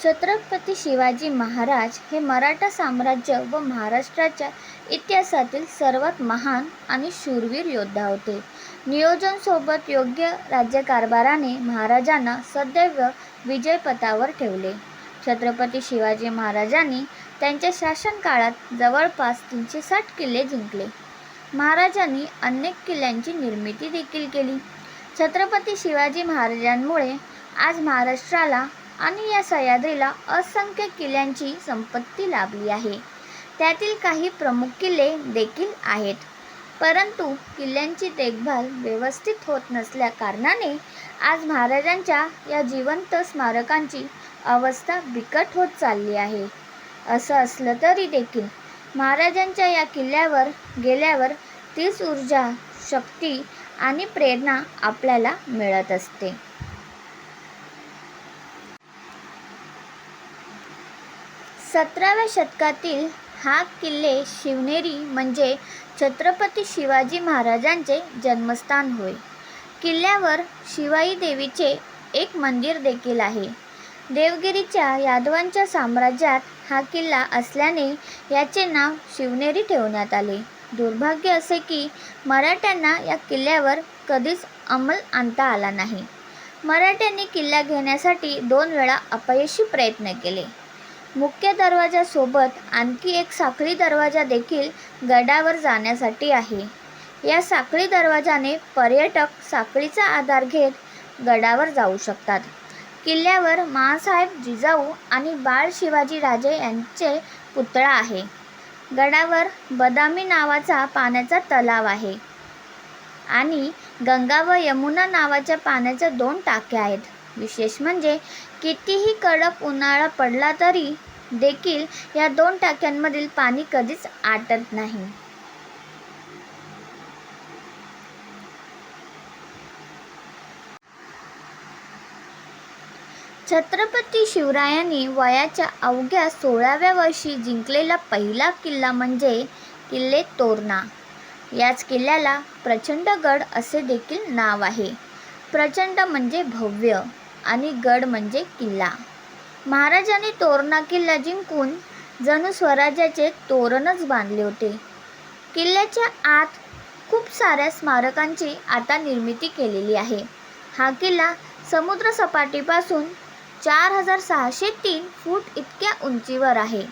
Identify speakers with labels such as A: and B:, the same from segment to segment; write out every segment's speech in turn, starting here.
A: छत्रपती शिवाजी महाराज हे मराठा साम्राज्य व महाराष्ट्राच्या इतिहासातील सर्वात महान आणि शूरवीर योद्धा होते. नियोजनासोबत योग्य राज्यकारभाराने महाराजांना सदैव विजयपथावर ठेवले. छत्रपती शिवाजी महाराजांनी त्यांच्या शासनकाळात जवळपास 360 किल्ले जिंकले. महाराजांनी अनेक किल्ल्यांची निर्मिती देखील केली. छत्रपती शिवाजी महाराजांमुळे आज महाराष्ट्राला आणि या सह्याद्रीला असंख्य किल्ल्यांची संपत्ती लाभली आहे. त्यातील काही प्रमुख किल्ले देखील आहेत, परंतु किल्ल्यांची देखभाल व्यवस्थित होत नसल्या कारणाने आज महाराजांच्या या जिवंत स्मारकांची अवस्था बिकट होत चालली आहे. असं असलं तरी देखील महाराजांच्या या किल्ल्यावर गेल्यावर तीच ऊर्जा, शक्ती आणि प्रेरणा आपल्याला मिळत असते. 17व्या शतकातील हा किल्ले शिवनेरी म्हणजे छत्रपती शिवाजी महाराजांचे जन्मस्थान होय. किल्ल्यावर शिवाई देवीचे एक मंदिर देखील आहे. देवगिरीच्या यादवांच्या साम्राज्यात हा किल्ला असल्याने याचे नाव शिवनेरी ठेवण्यात आले. दुर्भाग्य असे की मराठ्यांना या किल्ल्यावर कधीच अंमल आणता आला नाही. मराठ्यांनी किल्ला घेण्यासाठी 2 वेळा अपयशी प्रयत्न केले. मुख्य दरवाजासोबत आणखी एक साखळी दरवाजा देखील गडावर जाण्यासाठी आहे. या साखळी दरवाजाने पर्यटक साखळीचा आधार घेत गडावर जाऊ शकतात. किल्ल्यावर माँसाहेब जिजाऊ आणि बाळ शिवाजी राजे यांचे पुतळा आहे. गडावर बदामी नावाचा पाण्याचा तलाव आहे आणि गंगा व यमुना नावाच्या पाण्याच्या 2 टाक्या आहेत. विशेष म्हणजे कितीही कडक उन्हाळा पडला तरी देखील या 2 टाक्यांमधील पाणी कधीच आटत नाही. छत्रपती शिवरायांनी वयाच्या अवघ्या 16व्या वर्षी जिंकलेला पहिला किल्ला म्हणजे किल्ले तोरणा. याच किल्ल्याला प्रचंडगड असे देखील नाव आहे. प्रचंड म्हणजे भव्य आणि गड म्हणजे किल्ला. महाराजांनी तोरणा किल्ला जिंकून जणू स्वराज्याचे तोरणच बांधले होते. किल्ल्याच्या आत खूप साऱ्या स्मारकांची आता निर्मिती केलेली आहे. हा किल्ला समुद्रसपाटीपासून 4603 फूट इतक्या उंचीवर आहे.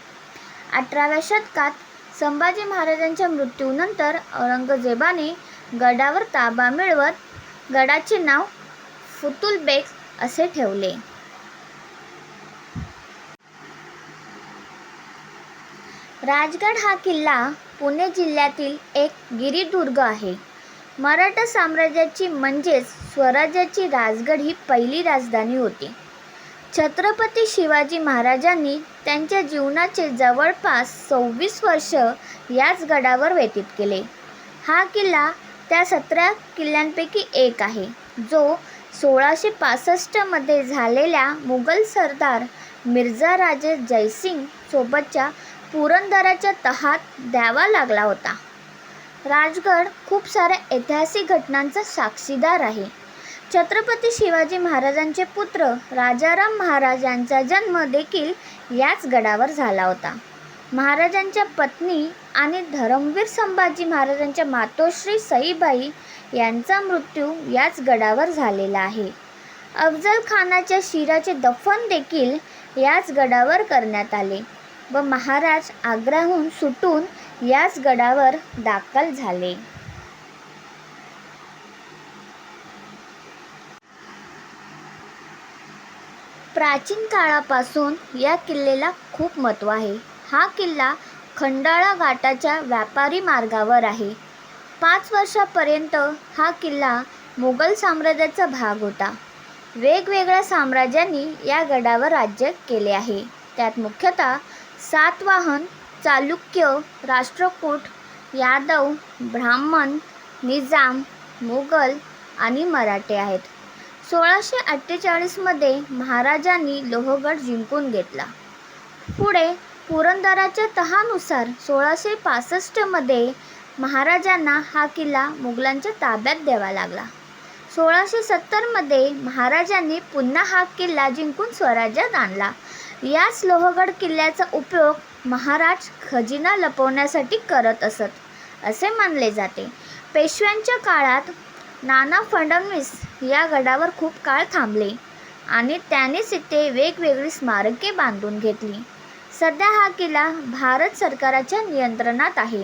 A: 18व्या शतकात संभाजी महाराजांच्या मृत्यूनंतर औरंगजेबाने गडावर ताबा मिळवत गडाचे नाव फुतुलबेग असे ठेवले. राजगड हा किल्ला पुणे जिल्ह्यातील एक गिरिदुर्ग आहे. मराठा साम्राज्याची म्हणजेच स्वराज्याची राजगड ही पहिली राजधानी होती. छत्रपती शिवाजी महाराजांनी त्यांच्या जीवनाचे जवळपास 26 वर्ष याच गडावर व्यतीत केले. हा किल्ला त्या 17 किल्ल्यांपैकी एक आहे, जो 1665 मध्ये झालेल्या मुघल सरदार मिर्झा राजे जयसिंग सोबतच्या पुरंदराच्या तहात द्यावा लागला होता. राजगड खूप साऱ्या ऐतिहासिक घटनांचा साक्षीदार आहे. छत्रपती शिवाजी महाराजांचे पुत्र राजाराम महाराज यांचा जन्म देखील याच गडावर झाला होता. महाराजांच्या पत्नी आणि धर्मवीर संभाजी महाराजांच्या मातोश्री सईबाई यांचा मृत्यू याच गडावर झालेला आहे. अफजल खानाच्या शिराचे दफन देखील याच गडावर करण्यात आले व महाराज आग्र्याहून सुटून याच गडावर दाखल झाले. प्राचीन काळापासून या किल्ल्याला खूप महत्त्व आहे. हा किल्ला खंडाळा घाटाच्या व्यापारी मार्गावर आहे. 5 वर्षापर्यंत हा किल्ला मुघल साम्राज्याचा भाग होता. वेगवेगळ्या साम्राज्यांनी या गडावर राज्य केले आहे. त्यात मुख्यतः सातवाहन, चालुक्य, राष्ट्रकूट, यादव, ब्राह्मण, निजाम, मुघल आणि मराठे आहेत. 1648 मध्ये महाराजांनी लोहगड जिंकून घेतला. पुढे पुरंदराच्या तहानुसार 1665 मध्ये महाराजांना हा किल्ला मुघलांच्या ताब्यात द्यावा लागला. 1670 मध्ये महाराजांनी पुन्हा हा किल्ला जिंकून स्वराज्यात आणला. याच लोहगड किल्ल्याचा उपयोग महाराज खजिना लपवण्यासाठी करत असत असे मानले जाते. पेशव्यांच्या काळात नाना फडणवीस या गडावर खूप काळ थांबले आणि त्यानेच इथे वेगवेगळी स्मारके बांधून घेतली. सध्या हा किल्ला भारत सरकारच्या नियंत्रणात आहे.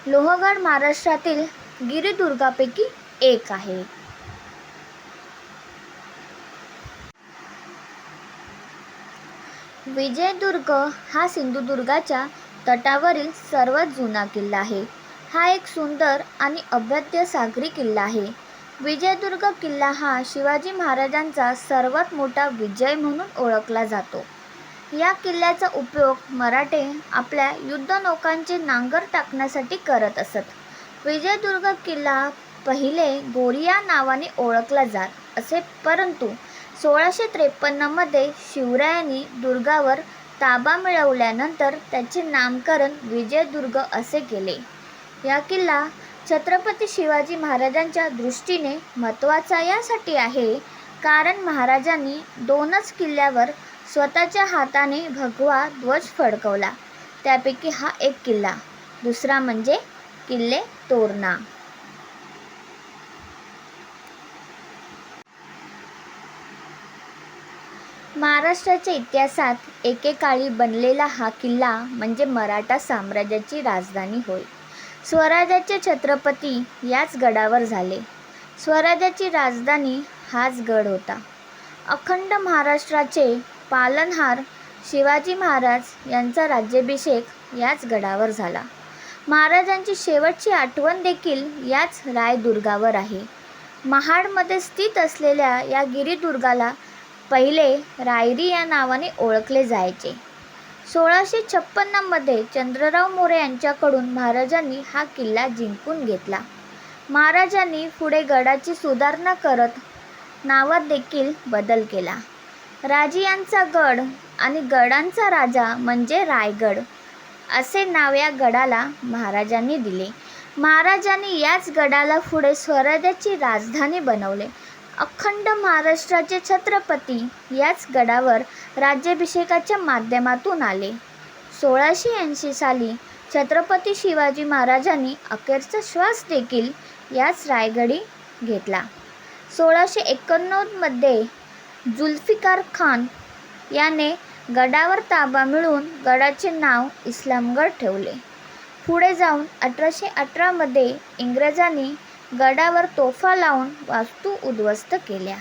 A: लोहगड महाराष्ट्रातील गिरिदुर्गांपैकी एक आहे. विजयदुर्ग हा सिंधुदुर्गाच्या तटावरील सर्वात जुना किल्ला आहे. हा एक सुंदर आणि अभेद्य सागरी किल्ला आहे. विजयदुर्ग किल्ला हा शिवाजी महाराजांचा सर्वात मोठा विजय म्हणून ओळखला जातो. या किल्ल्याचा उपयोग मराठे आपल्या युद्धनौकांचे नांगर टाकण्यासाठी करत असत. विजयदुर्ग किल्ला पहिले गोरिया नावाने ओळखला जात असे, परंतु 1653 मध्ये शिवरायांनी दुर्गावर ताबा मिळवल्यानंतर त्याचे नामकरण विजयदुर्ग असे केले. या किल्ला छत्रपती शिवाजी महाराजांच्या दृष्टीने महत्त्वाचा यासाठी आहे कारण महाराजांनी 2च किल्ल्यावर स्वतःच्या हाताने भगवा ध्वज फडकवला. त्यापैकी हा एक किल्ला. दुसरा म्हणजे किल्ले तोरणा. महाराष्ट्राच्या इतिहासात एकेकाळी बनलेला हा किल्ला म्हणजे मराठा साम्राज्याची राजधानी होय. स्वराज्याचे छत्रपती याच गडावर झाले. स्वराज्याची राजधानी हाच गड होता. अखंड महाराष्ट्राचे पालनहार शिवाजी महाराज यांचा राज्याभिषेक याच गडावर झाला. महाराजांची शेवटची आठवण देखील याच रायदुर्गावर आहे. महाडमध्ये स्थित असलेल्या या गिरिदुर्गाला पहिले रायरी या नावाने ओळखले जायचे. 1656 मध्ये चंद्रराव मोरे यांच्याकडून महाराजांनी हा किल्ला जिंकून घेतला. महाराजांनी पुढे गडाची सुधारणा करत नावात देखील बदल केला. राजियांचा गड आणि गडांचा राजा म्हणजे रायगड असे नाव या गडाला महाराजांनी दिले. महाराजांनी याच गडाला पुढे स्वराज्याची राजधानी बनवले. अखंड महाराष्ट्राचे छत्रपती याच गडावर राज्याभिषेकाच्या माध्यमातून आले. 1680 साली छत्रपती शिवाजी महाराजांनी अखेरचा श्वास देखील याच रायगडी घेतला. 1691 मध्ये जुल्फिकार खान याने गडावर ताबा मिळवून गडाचे नाव इस्लामगड ठेवले. पुढे जाऊन 1818 मध्ये इंग्रजांनी गडावर तोफा लावून वास्तू उद्ध्वस्त केल्या.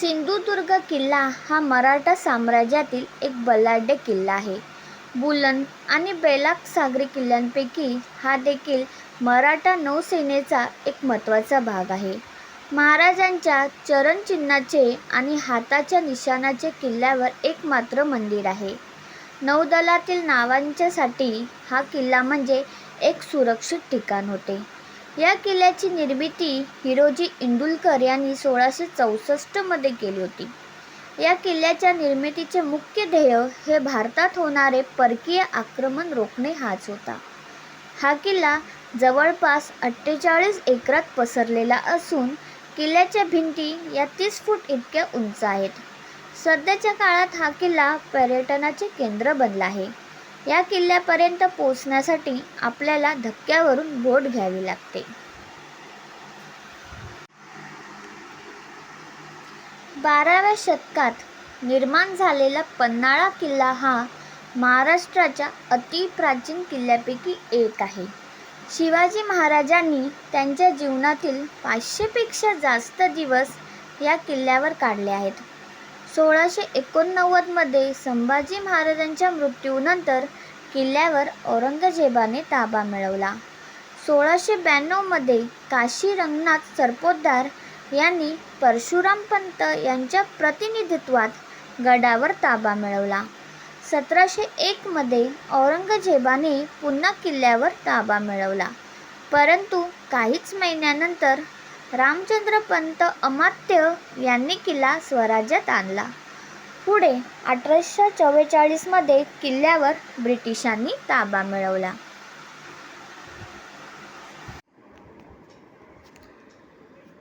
A: सिंधुदुर्ग किल्ला हा मराठा साम्राज्यातील एक बलाढ्य किल्ला आहे. बुलंद आणि बेलाख सागरी किल्ल्यांपैकी हा देखील मराठा नौसेनेचा एक महत्त्वाचा भाग आहे. महाराजांच्या चरणचिन्हाचे आणि हाताच्या निशाणाचे किल्ल्यावर एकमात्र मंदिर आहे. नौदलातील नावांच्यासाठी हा किल्ला म्हणजे एक सुरक्षित ठिकाण होते. या किल्ल्याची निर्मिती हिरोजी इंदुलकर यांनी 1664 मध्ये केली होती. या किल्ल्याच्या निर्मितीचे मुख्य ध्येय हे भारतात होणारे परकीय आक्रमण रोखणे हाच होता. हा किल्ला जवळपास 48 एकरात पसरलेला असून किल्ल्याच्या भिंती या 30 फूट इतक्या उंच आहेत. सध्याच्या काळात हा किल्ला पर्यटनाचे केंद्र बनला आहे. या किल्ल्यापर्यंत पोहोचण्यासाठी आपल्याला धक्क्यावरून बोट घ्यावी लागते. 12व्या शतकात निर्माण झालेला पन्हाळा किल्ला हा महाराष्ट्राच्या अतिप्राचीन किल्ल्यापैकी एक आहे. शिवाजी महाराजांनी त्यांच्या जीवनातील 500 पेक्षा जास्त दिवस या किल्ल्यावर काढले आहेत. 1689 मध्ये संभाजी महाराजांच्या मृत्यूनंतर किल्ल्यावर औरंगजेबाने ताबा मिळवला. 1692 मध्ये काशी रंगनाथ सरपोतदार यांनी परशुराम पंत यांच्या प्रतिनिधित्वात गडावर ताबा मिळवला. 1701 मध्ये औरंगजेबाने पुन्हा किल्ल्यावर ताबा मिळवला, परंतु काहीच महिन्यानंतर रामचंद्र पंत अमात्य यांनी किल्ला स्वराज्यात आणला. पुढे 1844 मध्ये किल्ल्यावर ब्रिटिशांनी ताबा मिळवला.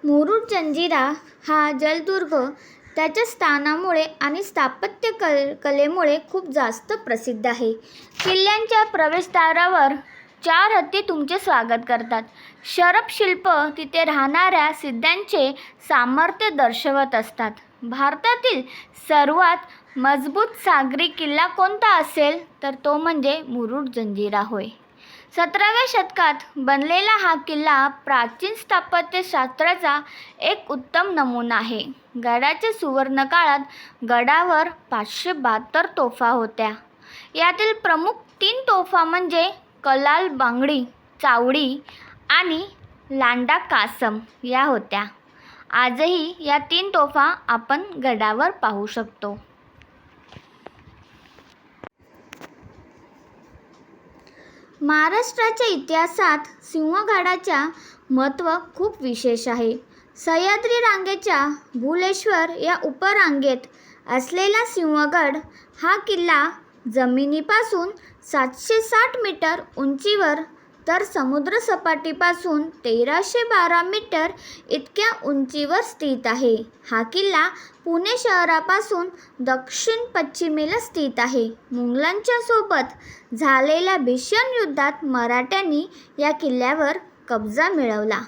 A: मुरुड जंजिरा हा जलदुर्ग त्याच्या स्थानामुळे आणि स्थापत्य कलेमुळे खूप जास्त प्रसिद्ध आहे. किल्ल्यांच्या प्रवेशद्वारावर 4 हत्ती तुमचे स्वागत करतात. शरभ शिल्प तिथे राहणाऱ्या सिद्ध्यांचे सामर्थ्य दर्शवत असतात. भारतातील सर्वात मजबूत सागरी किल्ला कोणता असेल तर तो म्हणजे मुरुड जंजिरा होय. 17व्या शतकात बनलेला हा किल्ला प्राचीन स्थापत्यशास्त्राचा एक उत्तम नमुना आहे. गडाच्या सुवर्णकाळात गडावर 572 तोफा होत्या. यातील प्रमुख 3 तोफा म्हणजे कलाल बांगडी, चावडी आणि लांडा कासम या होत्या. आजही या 3 तोफा आपण गडावर पाहू शकतो. महाराष्ट्राच्या इतिहासात सिंहगडाचे महत्त्व खूप विशेष आहे. सह्याद्री रांगेच्या भुलेश्वर या उपरांगेत असलेला सिंहगड हा किल्ला जमिनीपासून 760 मीटर उंचीवर तर समुद्रसपाटीपासून 1312 मीटर इतक्या उंचीवर स्थित आहे. हा किल्ला पुणे शहरापासून दक्षिण-पश्चिमेला स्थित आहे. मुघलांच्या सोबत झालेल्या भीषण युद्धात मराठ्यांनी या किल्ल्यावर कब्जा मिळवला.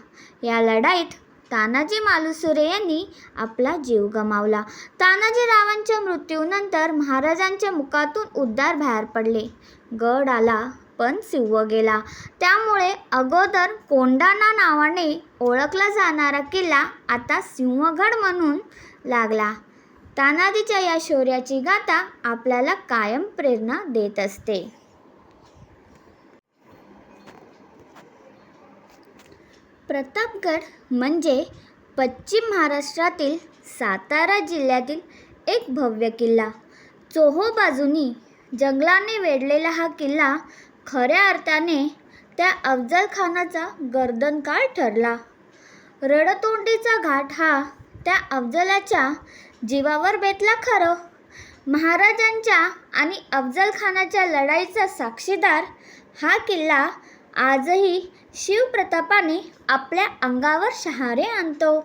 A: या लढाईत तानाजी मालुसरे यांनी आपला जीव गमावला. तानाजीरावांच्या मृत्यूनंतर महाराजांच्या मुखातून उद्गार बाहेर पडले, गड आला पण सिंह गेला. त्यामुळे अगोदर कोंढाणा नावाने ओळखला जाणारा किल्ला आता सिंहगड म्हणून लागला. तानाजीच्या या शौर्याची गाथा आपल्याला कायम प्रेरणा देत असते. प्रतापगड म्हणजे पश्चिम महाराष्ट्रातील सातारा जिल्ह्यातील एक भव्य किल्ला. चोहोबाजूंनी जंगलाने वेढलेला हा किल्ला खऱ्या अर्थाने त्या अफजल खानाचा गर्दनकाळ ठरला. रडतोंडीचा घाट हा त्या अफजलाच्या जीवावर बेतला खरं. महाराजांच्या आणि अफजल खानाच्या लढाईचा साक्षीदार हा किल्ला आजही शिवप्रतापाने आपल्या अंगावर शहारे आणतो.